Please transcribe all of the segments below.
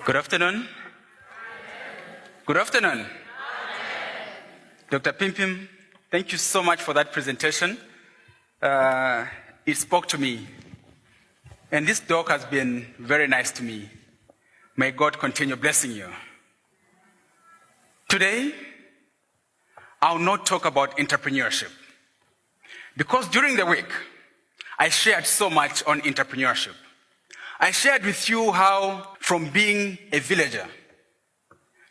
Good afternoon. Good afternoon. Dr. Pimpim, thank you so much for that presentation. It spoke to me. And this talk has been very nice to me. May God continue blessing you. Today, I'll not talk about entrepreneurship. Because during the week, I shared so much on entrepreneurship. I shared with you how from being a villager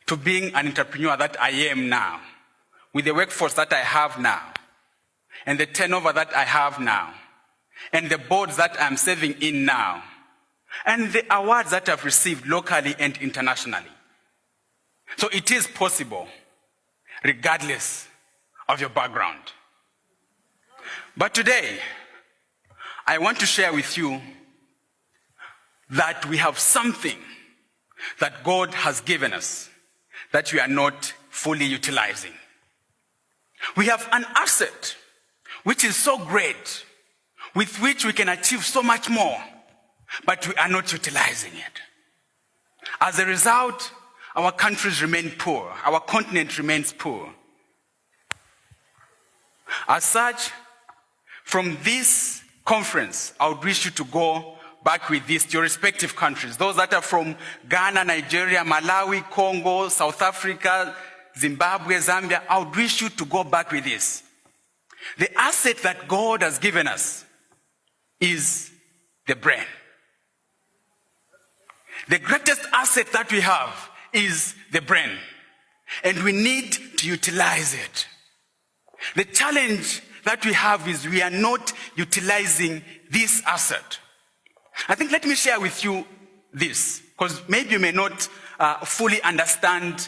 to being an entrepreneur that I am now, with the workforce that I have now, and the turnover that I have now, and the boards that I'm serving in now, and the awards that I've received locally and internationally. So it is possible, regardless of your background. But today, I want to share with you that we have something that God has given us that we are not fully utilizing. We have an asset which is so great, with which we can achieve so much more, but we are not utilizing it. As a result, our countries remain poor, our continent remains poor. As such, from this conference, I would wish you to go back with this to your respective countries. Those that are from Ghana, Nigeria, Malawi, Congo, South Africa, Zimbabwe, Zambia, I would wish you to go back with this. The asset that God has given us is the brain. The greatest asset that we have is the brain, and we need to utilize it. The challenge that we have is we are not utilizing this asset. I think let me share with you this, because maybe you may not fully understand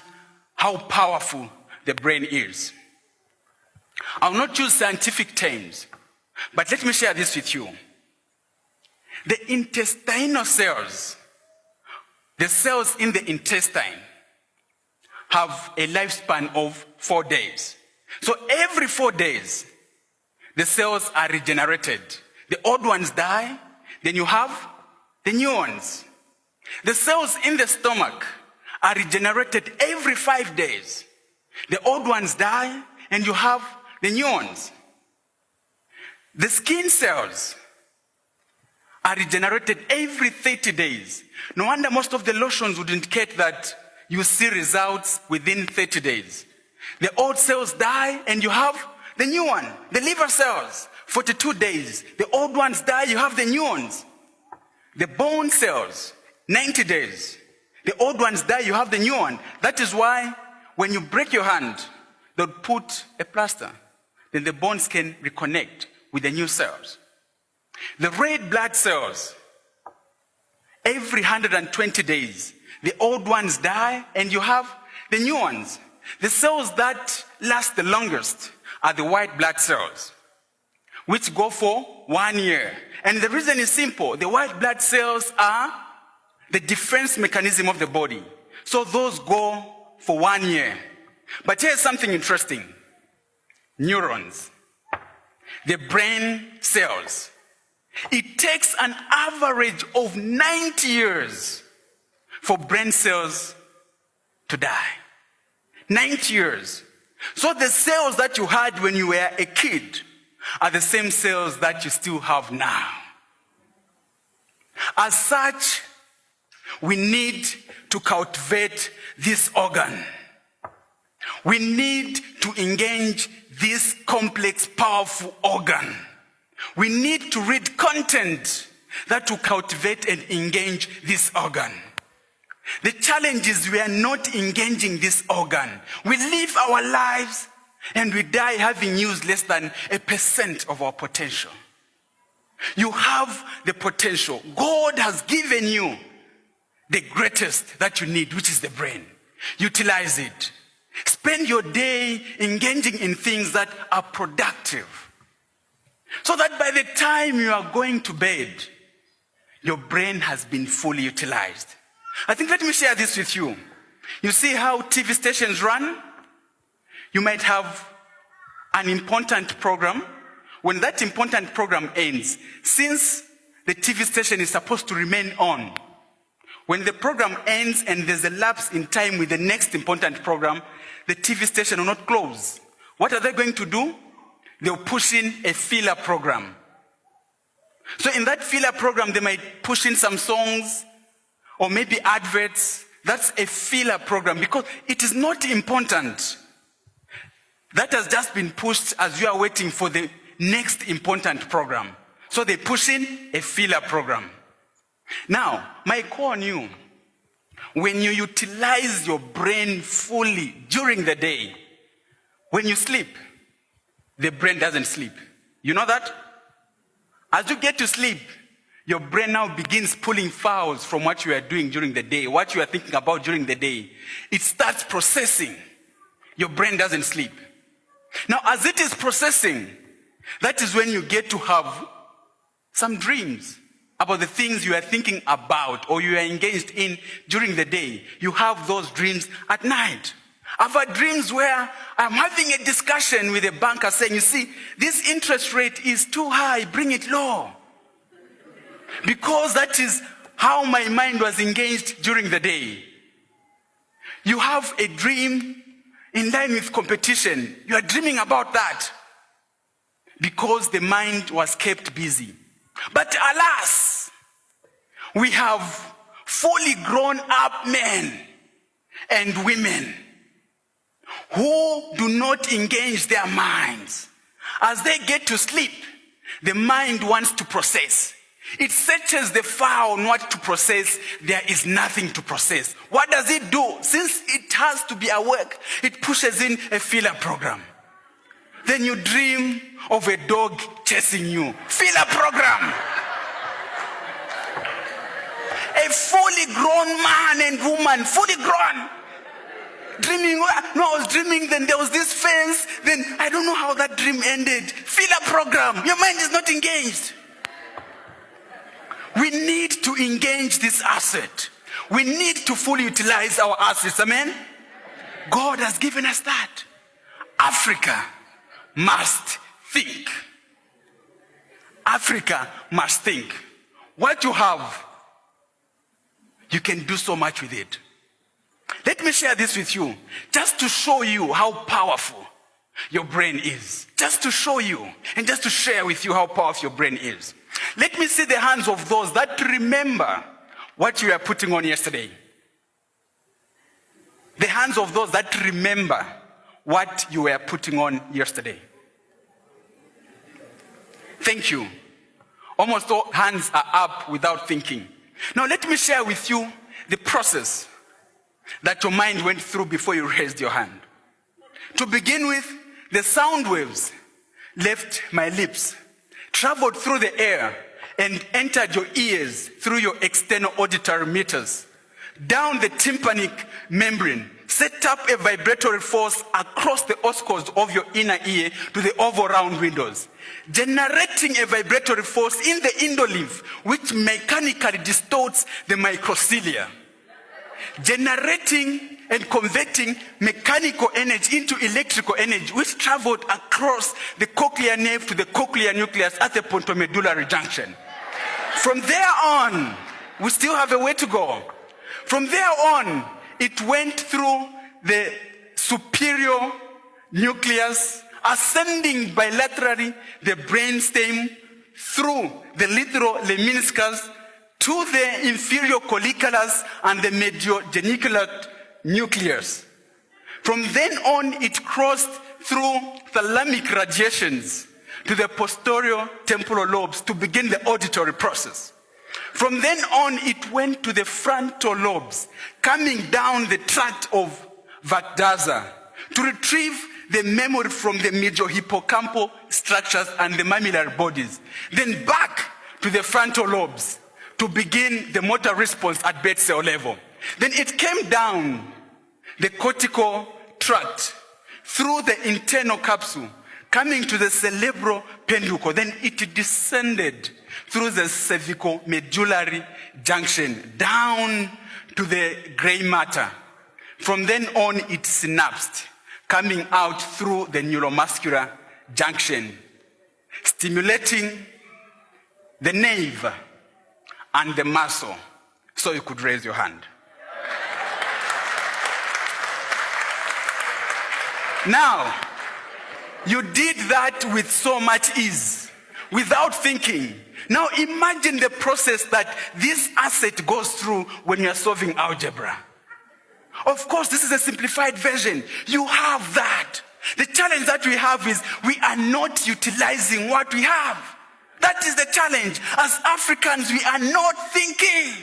how powerful the brain is. I'll not use scientific terms, but let me share this with you. The intestinal cells, the cells in the intestine, have a lifespan of 4 days. So every 4 days, the cells are regenerated. The old ones die, then you have the new ones. The cells in the stomach are regenerated every 5 days. The old ones die, and you have the new ones. The skin cells are regenerated every 30 days. No wonder most of the lotions would indicate that you see results within 30 days. The old cells die, and you have the new one. The liver cells, 42 days. The old ones die, you have the new ones. The bone cells, 90 days. The old ones die, you have the new one. That is why when you break your hand, they'll put a plaster. Then the bones can reconnect with the new cells. The red blood cells, every 120 days, the old ones die, and you have the new ones. The cells that last the longest are the white blood cells, which go for 1 year. And the reason is simple. The white blood cells are the defense mechanism of the body. So those go for 1 year. But here's something interesting. Neurons, the brain cells. It takes an average of 90 years for brain cells to die. 90 years. So the cells that you had when you were a kid are the same cells that you still have now. As such, we need to cultivate this organ. We need to engage this complex, powerful organ. We need to read content that will cultivate and engage this organ. The challenge is we are not engaging this organ. We live our lives and we die having used less than 1% of our potential. You have the potential. God has given you the greatest that you need, which is the brain. Utilize it. Spend your day engaging in things that are productive, so that by the time you are going to bed, your brain has been fully utilized. I think let me share this with you. You see how TV stations run? You might have an important program. When that important program ends, since the TV station is supposed to remain on, When the program ends and there's a lapse in time with the next important program, the TV station will not close. What are they going to do? They'll push in a filler program. So in that filler program, they might push in some songs or maybe adverts. That's a filler program because it is not important. That has just been pushed as you are waiting for the next important program. So they push in a filler program. Now, my call on you, when you utilize your brain fully during the day, when you sleep, the brain doesn't sleep. You know that? As you get to sleep, your brain now begins pulling files from what you are doing during the day, what you are thinking about during the day. It starts processing. Your brain doesn't sleep. Now, as it is processing, that is when you get to have some dreams about the things you are thinking about or you are engaged in during the day. You have those dreams at night. I've had dreams where I'm having a discussion with a banker saying, you see, this interest rate is too high, bring it low. Because that is how my mind was engaged during the day. You have a dream in line with competition. You are dreaming about that because the mind was kept busy. But alas, we have fully grown up men and women who do not engage their minds. As they get to sleep, the mind wants to process. It searches the file on what to process. There is nothing to process. What does it do? Since it has to be awake, it pushes in a filler program. Then you dream of a dog chasing you. Filler program. A fully grown man and woman, fully grown. Dreaming, no, I was dreaming, then there was this fence, then I don't know how that dream ended. Filler program. Your mind is not engaged. We need to engage this asset. We need to fully utilize our assets. Amen? God has given us that. Africa must think. Africa must think. What you have, you can do so much with it. Let me share this with you, just to show you how powerful your brain is. Just to show you, and just to share with you how powerful your brain is. Let me see the hands of those that remember what you were putting on yesterday. The hands of those that remember what you were putting on yesterday. Thank you. Almost all hands are up without thinking. Now let me share with you the process that your mind went through before you raised your hand. To begin with, the sound waves left my lips, traveled through the air, and entered your ears through your external auditory meters, down the tympanic membrane, set up a vibratory force across the oscars of your inner ear to the oval round windows, generating a vibratory force in the endolymph, which mechanically distorts the microcilia, generating and converting mechanical energy into electrical energy, which traveled across the cochlear nerve to the cochlear nucleus at the pontomedullary junction. From there on, we still have a way to go. From there on, it went through the superior nucleus, ascending bilaterally the brainstem through the littoral lemniscus to the inferior colliculus and the mediogeniculate nucleus. From then on, it crossed through thalamic radiations to the posterior temporal lobes to begin the auditory process. From then on, it went to the frontal lobes, coming down the tract of Vata to retrieve the memory from the mediohippocampal structures and the mammillary bodies. Then back to the frontal lobes to begin the motor response at bed cell level. Then it came down the cortical tract through the internal capsule, coming to the cerebral peduncle. Then it descended through the cervical medullary junction down to the gray matter. From then on, it synapsed, coming out through the neuromuscular junction, stimulating the nerve and the muscle, so you could raise your hand. Now, you did that with so much ease, without thinking. Now imagine the process that this asset goes through when you're solving algebra. Of course, this is a simplified version. You have that. The challenge that we have is we are not utilizing what we have. That is the challenge. As Africans, we are not thinking.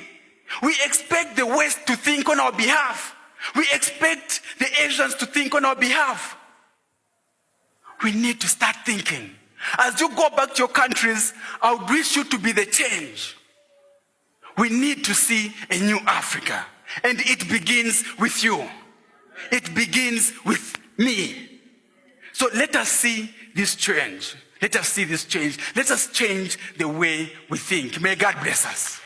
We expect the West to think on our behalf. We expect the Asians to think on our behalf. We need to start thinking. As you go back to your countries, I would wish you to be the change. We need to see a new Africa. And it begins with you. It begins with me. So let us see this change. Let us see this change. Let us change the way we think. May God bless us.